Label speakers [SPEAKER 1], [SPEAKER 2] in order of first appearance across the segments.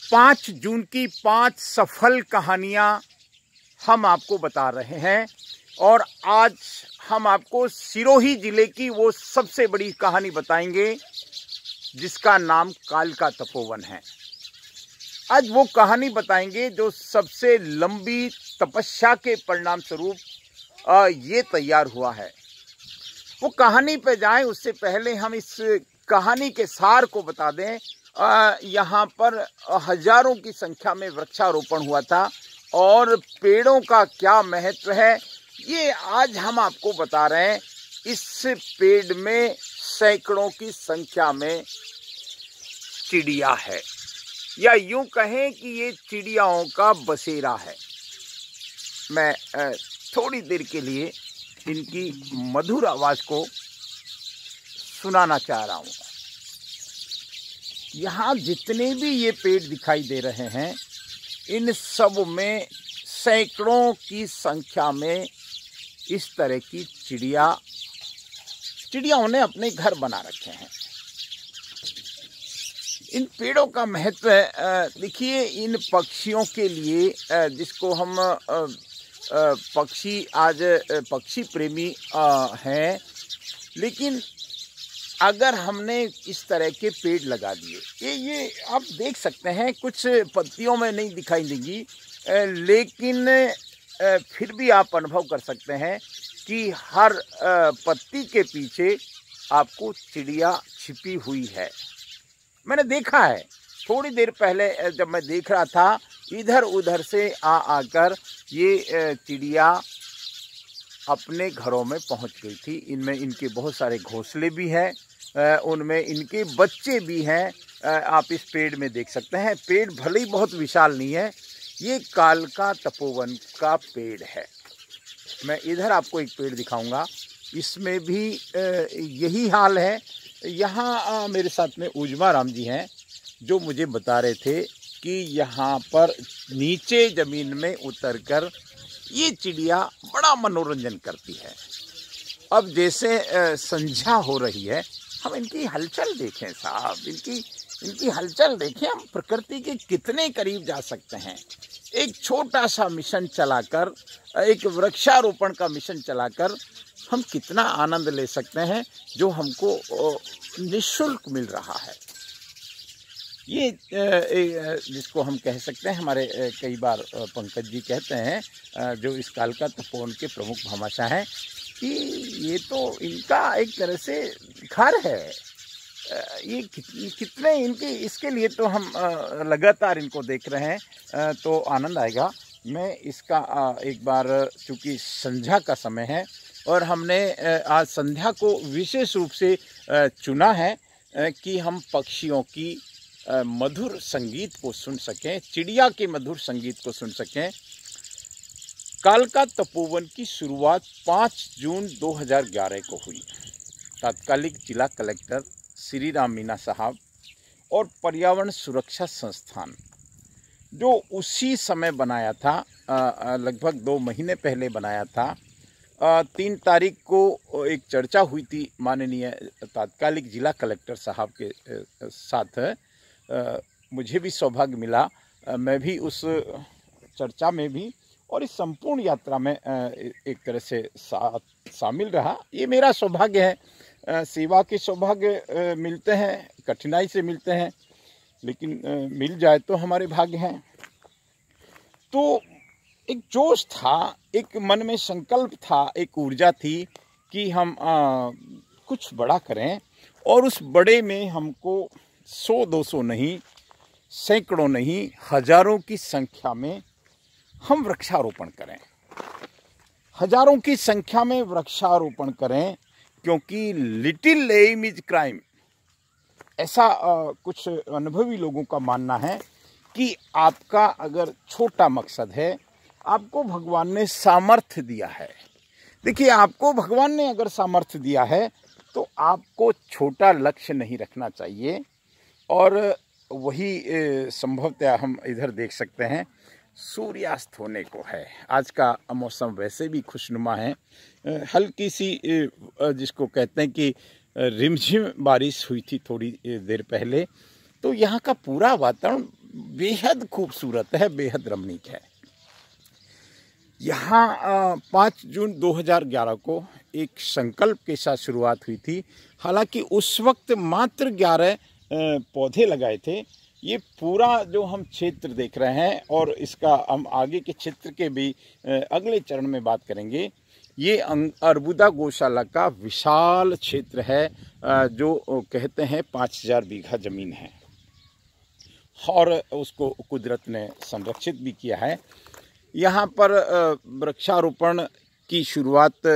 [SPEAKER 1] 5 जून की 5 सफल कहानियां हम आपको बता रहे हैं और आज हम आपको सिरोही जिले की वो सबसे बड़ी कहानी बताएंगे जिसका नाम कालका तपोवन है। आज वो कहानी बताएंगे जो सबसे लंबी तपस्या के परिणाम स्वरूप ये तैयार हुआ है। वो कहानी पे जाएं उससे पहले हम इस कहानी के सार को बता दें। यहाँ पर हजारों की संख्या में वृक्षारोपण हुआ था और पेड़ों का क्या महत्व है ये आज हम आपको बता रहे हैं। इस पेड़ में सैकड़ों की संख्या में चिड़िया है, या यूं कहें कि ये चिड़ियाओं का बसेरा है। मैं थोड़ी देर के लिए इनकी मधुर आवाज को सुनाना चाह रहा हूं। यहाँ जितने भी ये पेड़ दिखाई दे रहे हैं इन सब में सैकड़ों की संख्या में इस तरह की चिड़ियाओं ने अपने घर बना रखे हैं। इन पेड़ों का महत्व देखिए, इन पक्षियों के लिए जिसको हम पक्षी प्रेमी हैं, लेकिन अगर हमने इस तरह के पेड़ लगा दिए, ये आप देख सकते हैं कुछ पत्तियों में नहीं दिखाई देंगी, लेकिन फिर भी आप अनुभव कर सकते हैं कि हर पत्ती के पीछे आपको चिड़िया छिपी हुई है। मैंने देखा है, थोड़ी देर पहले जब मैं देख रहा था, इधर उधर से आकर ये चिड़िया अपने घरों में पहुंच गई थी। इनमें इनके बहुत सारे घोंसले भी हैं, उनमें इनके बच्चे भी हैं। आप इस पेड़ में देख सकते हैं। पेड़ भले ही बहुत विशाल नहीं है, ये कालका तपोवन का पेड़ है। मैं इधर आपको एक पेड़ दिखाऊंगा, इसमें भी यही हाल है। यहाँ मेरे साथ में उजमा राम जी हैं जो मुझे बता रहे थे कि यहाँ पर नीचे ज़मीन में उतरकर ये चिड़िया बड़ा मनोरंजन करती है। अब जैसे संध्या हो रही है, हम इनकी हलचल देखें साहब, इनकी हलचल देखें। हम प्रकृति के कितने करीब जा सकते हैं। एक छोटा सा मिशन चलाकर, एक वृक्षारोपण का मिशन चलाकर हम कितना आनंद ले सकते हैं जो हमको निःशुल्क मिल रहा है। ये जिसको हम कह सकते हैं, हमारे कई बार पंकज जी कहते हैं जो इस कालका तपोवन के प्रमुख भामाशाह हैं, कि ये तो इनका एक तरह से घर है। ये कितने इनके, इसके लिए तो हम लगातार इनको देख रहे हैं, तो आनंद आएगा। मैं इसका एक बार, चूँकि संध्या का समय है और हमने आज संध्या को विशेष रूप से चुना है कि हम पक्षियों की मधुर संगीत को सुन सकें, चिड़िया के मधुर संगीत को सुन सकें। कालका तपोवन की शुरुआत 5 जून 2011 को हुई। तात्कालिक जिला कलेक्टर श्री राम मीना साहब और पर्यावरण सुरक्षा संस्थान, जो उसी समय बनाया था, लगभग 2 महीने पहले बनाया था। 3 तारीख को एक चर्चा हुई थी माननीय तात्कालिक जिला कलेक्टर साहब के साथ। मुझे भी सौभाग्य मिला, मैं भी उस चर्चा में भी और इस संपूर्ण यात्रा में एक तरह से शामिल रहा। ये मेरा सौभाग्य है। सेवा के सौभाग्य मिलते हैं, कठिनाई से मिलते हैं, लेकिन मिल जाए तो हमारे भाग्य हैं। तो एक जोश था, एक मन में संकल्प था, एक ऊर्जा थी कि हम कुछ बड़ा करें, और उस बड़े में हमको 100-200 नहीं, सैकड़ों नहीं, हजारों की संख्या में हम वृक्षारोपण करें। हजारों की संख्या में वृक्षारोपण करें, क्योंकि लिटिल एम इज क्राइम, ऐसा कुछ अनुभवी लोगों का मानना है कि आपका अगर छोटा मकसद है, आपको भगवान ने सामर्थ्य दिया है। देखिए, आपको भगवान ने अगर सामर्थ्य दिया है तो आपको छोटा लक्ष्य नहीं रखना चाहिए। और वही संभवतः हम इधर देख सकते हैं, सूर्यास्त होने को है। आज का मौसम वैसे भी खुशनुमा है, हल्की सी जिसको कहते हैं कि रिमझिम बारिश हुई थी थोड़ी देर पहले, तो यहाँ का पूरा वातावरण बेहद खूबसूरत है, बेहद रमणीक है। यहाँ 5 जून 2011 को एक संकल्प के साथ शुरुआत हुई थी। हालांकि उस वक्त मात्र 11 पौधे लगाए थे। ये पूरा जो हम क्षेत्र देख रहे हैं और इसका हम आगे के क्षेत्र के भी अगले चरण में बात करेंगे। ये अर्बुदा गौशाला का विशाल क्षेत्र है, जो कहते हैं 5000 बीघा जमीन है और उसको कुदरत ने संरक्षित भी किया है। यहाँ पर वृक्षारोपण की शुरुआत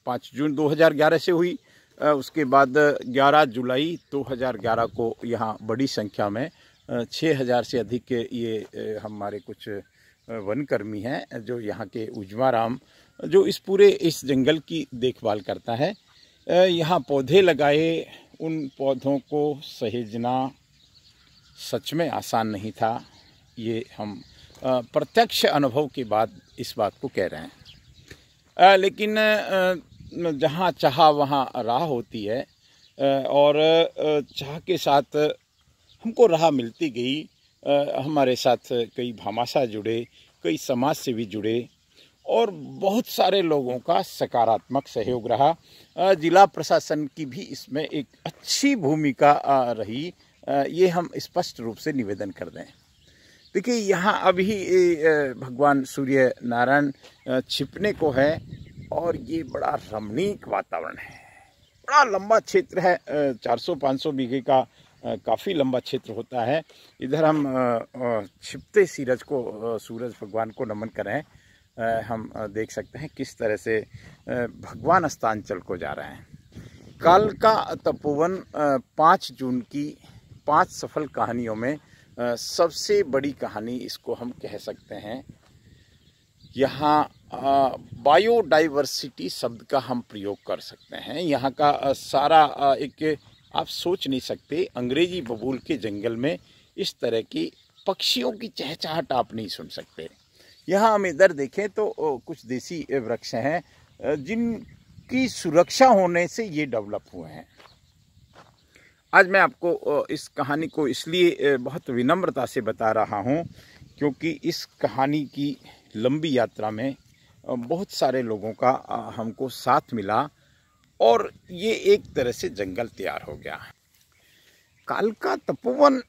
[SPEAKER 1] 5 जून 2011 से हुई। उसके बाद 11 जुलाई 2011 को यहाँ बड़ी संख्या में 6000 से अधिक ये हमारे कुछ वनकर्मी हैं, जो यहाँ के उजमाराम, जो इस जंगल की देखभाल करता है, यहाँ पौधे लगाए। उन पौधों को सहेजना सच में आसान नहीं था। ये हम प्रत्यक्ष अनुभव के बाद इस बात को कह रहे हैं। लेकिन जहाँ चाह वहाँ राह होती है, और चाह के साथ हमको राह मिलती गई। हमारे साथ कई भामाशाह जुड़े, कई समाज सेवी जुड़े और बहुत सारे लोगों का सकारात्मक सहयोग रहा। जिला प्रशासन की भी इसमें एक अच्छी भूमिका रही, ये हम स्पष्ट रूप से निवेदन कर दें। देखिए, यहाँ अभी भगवान सूर्य नारायण छिपने को है और ये बड़ा रमणीक वातावरण है। बड़ा लंबा क्षेत्र है, 400-500 बीघे का काफ़ी लंबा क्षेत्र होता है। इधर हम छिपते सूरज भगवान को नमन करें। हम देख सकते हैं किस तरह से भगवान अस्तांचल को जा रहे हैं। कालका तपोवन 5 जून की 5 सफल कहानियों में सबसे बड़ी कहानी इसको हम कह सकते हैं। यहाँ बायोडाइवर्सिटी शब्द का हम प्रयोग कर सकते हैं। यहाँ का सारा एक आप सोच नहीं सकते, अंग्रेजी बबूल के जंगल में इस तरह की पक्षियों की चहचहाट आप नहीं सुन सकते। यहाँ हम इधर देखें तो कुछ देसी वृक्ष हैं जिनकी सुरक्षा होने से ये डेवलप हुए हैं। आज मैं आपको इस कहानी को इसलिए बहुत विनम्रता से बता रहा हूँ क्योंकि इस कहानी की लंबी यात्रा में बहुत सारे लोगों का हमको साथ मिला और ये एक तरह से जंगल तैयार हो गया। कालका तपोवन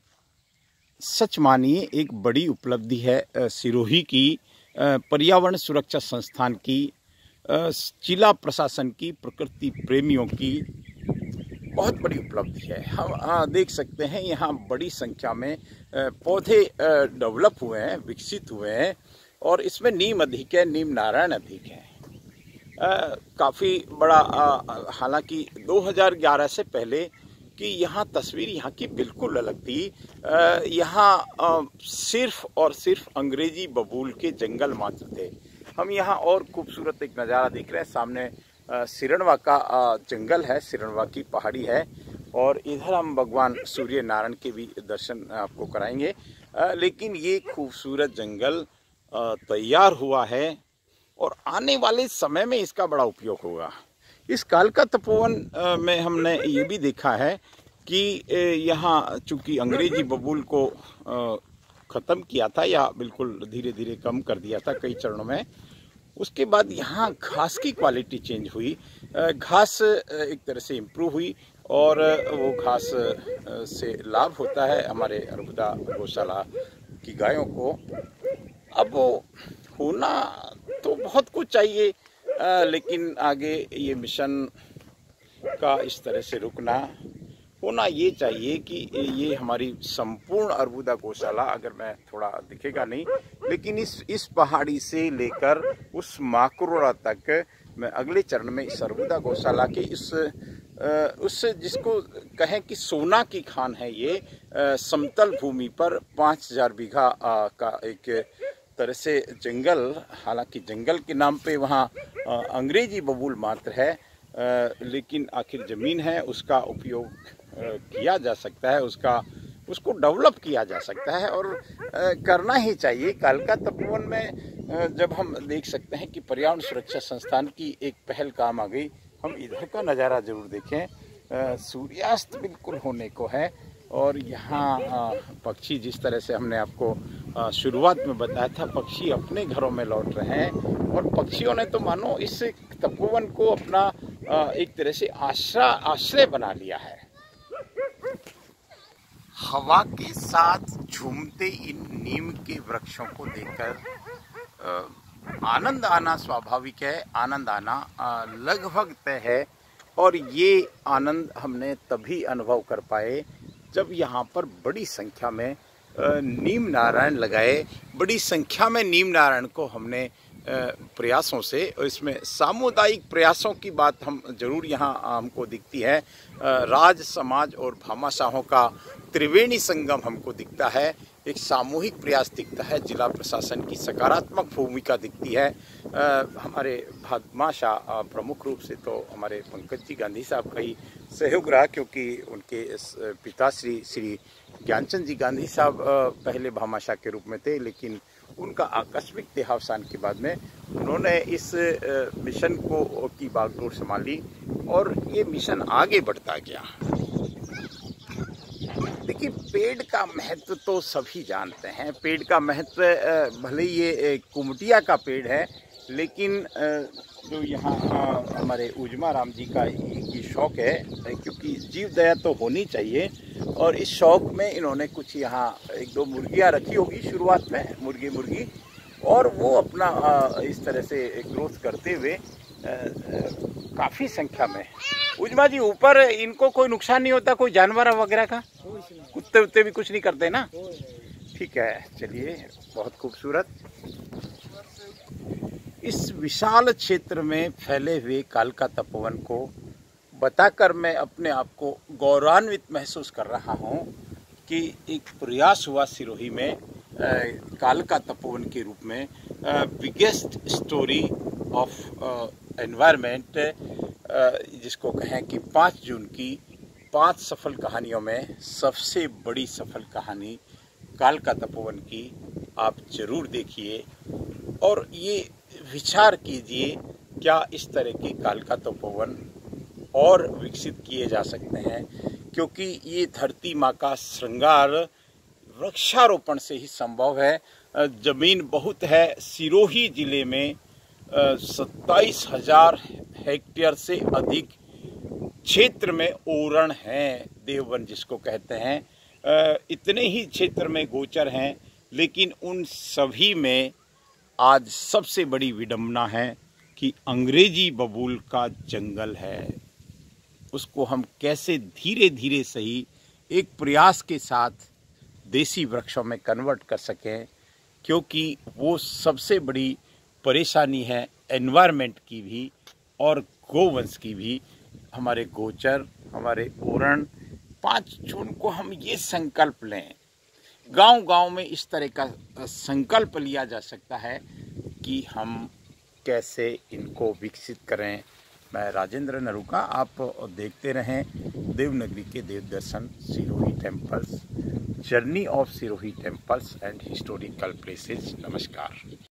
[SPEAKER 1] सच मानिए एक बड़ी उपलब्धि है सिरोही की, पर्यावरण सुरक्षा संस्थान की, जिला प्रशासन की, प्रकृति प्रेमियों की बहुत बड़ी उपलब्धि है। हम देख सकते हैं यहाँ बड़ी संख्या में पौधे डेवलप हुए हैं, विकसित हुए हैं और इसमें नीम अधिक है, नीम नारायण अधिक है। काफ़ी बड़ा हालांकि 2011 से पहले कि यहाँ तस्वीर यहाँ की बिल्कुल अलग थी। यहाँ सिर्फ और सिर्फ अंग्रेजी बबूल के जंगल मात्र थे। हम यहाँ और खूबसूरत एक नज़ारा देख रहे हैं। सामने सिरणवा का जंगल है, सिरणवा की पहाड़ी है और इधर हम भगवान सूर्य नारायण के भी दर्शन आपको कराएंगे। लेकिन ये खूबसूरत जंगल तैयार हुआ है और आने वाले समय में इसका बड़ा उपयोग होगा। इस कालका तपोवन में हमने ये भी देखा है कि यहाँ चूँकि अंग्रेजी बबूल को ख़त्म किया था या बिल्कुल धीरे धीरे कम कर दिया था कई चरणों में, उसके बाद यहाँ घास की क्वालिटी चेंज हुई, घास एक तरह से इम्प्रूव हुई और वो घास से लाभ होता है हमारे अर्बुदा गौशाला की गायों को। अब होना तो बहुत कुछ चाहिए, लेकिन आगे ये मिशन का इस तरह से रुकना होना ये चाहिए कि ये हमारी संपूर्ण अर्बुदा गौशाला, अगर मैं थोड़ा दिखेगा नहीं, लेकिन इस पहाड़ी से लेकर उस माकुरोरा तक मैं अगले चरण में इस अर्बुदा गौशाला के उस जिसको कहें कि सोना की खान है, ये समतल भूमि पर 5000 बीघा का एक तरह से जंगल, हालांकि जंगल के नाम पे वहाँ अंग्रेजी बबूल मात्र है, लेकिन आखिर ज़मीन है, उसका उपयोग किया जा सकता है, उसको डेवलप किया जा सकता है और करना ही चाहिए। कालका तपोवन में जब हम देख सकते हैं कि पर्यावरण सुरक्षा संस्थान की एक पहल काम आ गई, हम इधर का नज़ारा ज़रूर देखें। सूर्यास्त बिल्कुल होने को है और यहाँ पक्षी जिस तरह से हमने आपको शुरुआत में बताया था, पक्षी अपने घरों में लौट रहे हैं और पक्षियों ने तो मानो इस तपोवन को अपना एक तरह से आश्रय बना लिया है। हवा के साथ झूमते इन नीम के वृक्षों को देखकर आनंद आना स्वाभाविक है, आनंद आना लगभग तय है। और ये आनंद हमने तभी अनुभव कर पाए जब यहाँ पर बड़ी संख्या में नीम नारायण लगाए। बड़ी संख्या में नीम नारायण को हमने प्रयासों से, और इसमें सामुदायिक प्रयासों की बात हम जरूर यहाँ हमको दिखती है। राज, समाज और भामाशाहों का त्रिवेणी संगम हमको दिखता है, एक सामूहिक प्रयास दिखता है, जिला प्रशासन की सकारात्मक भूमिका दिखती है। हमारे भामाशाह प्रमुख रूप से तो हमारे पंकज जी गांधी साहब का ही सहयोग रहा, क्योंकि उनके पिताश्री श्री ज्ञानचंद जी गांधी साहब पहले भामाशाह के रूप में थे, लेकिन उनका आकस्मिक देहावसान के बाद में उन्होंने इस मिशन को की बागडोर संभाली और ये मिशन आगे बढ़ता गया। देखिए, पेड़ का महत्व तो सभी जानते हैं। पेड़ का महत्व भले ये कुमटिया का पेड़ है, लेकिन जो यहाँ हमारे उजमा राम जी का ये शौक है, क्योंकि जीव दया तो होनी चाहिए, और इस शौक में इन्होंने कुछ यहाँ 1-2 मुर्गियाँ रखी होगी शुरुआत में, मुर्गी, और वो अपना इस तरह से ग्रोथ करते हुए काफ़ी संख्या में। उजमा जी, ऊपर इनको कोई नुकसान नहीं होता, कोई जानवर वगैरह का? कुत्ते उत्ते भी कुछ नहीं करते ना? ठीक है, चलिए, बहुत खूबसूरत। इस विशाल क्षेत्र में फैले हुए कालका तपोवन को बताकर मैं अपने आप को गौरवान्वित महसूस कर रहा हूँ कि एक प्रयास हुआ सिरोही में कालका तपोवन के रूप में बिगेस्ट स्टोरी ऑफ एनवायरनमेंट, जिसको कहें कि 5 जून की 5 सफल कहानियों में सबसे बड़ी सफल कहानी कालका तपोवन की आप जरूर देखिए और ये विचार कीजिए, क्या इस तरह के कालका तपोवन और विकसित किए जा सकते हैं, क्योंकि ये धरती माँ का श्रृंगार वृक्षारोपण से ही संभव है। जमीन बहुत है, सिरोही जिले में 27,000 हेक्टेयर से अधिक क्षेत्र में ओरण हैं, देववन जिसको कहते हैं। इतने ही क्षेत्र में गोचर हैं, लेकिन उन सभी में आज सबसे बड़ी विडंबना है कि अंग्रेजी बबूल का जंगल है। उसको हम कैसे धीरे धीरे सही एक प्रयास के साथ देसी वृक्षों में कन्वर्ट कर सकें, क्योंकि वो सबसे बड़ी परेशानी है एनवायरनमेंट की भी और गोवंश की भी। हमारे गोचर, हमारे ओरण, 5 जून को हम ये संकल्प लें, गांव-गांव में इस तरह का संकल्प लिया जा सकता है कि हम कैसे इनको विकसित करें। मैं राजेंद्र नरूका, आप देखते रहें देवनगरी के देव दर्शन, Sirohi temples, journey of Sirohi temples and historical places. नमस्कार।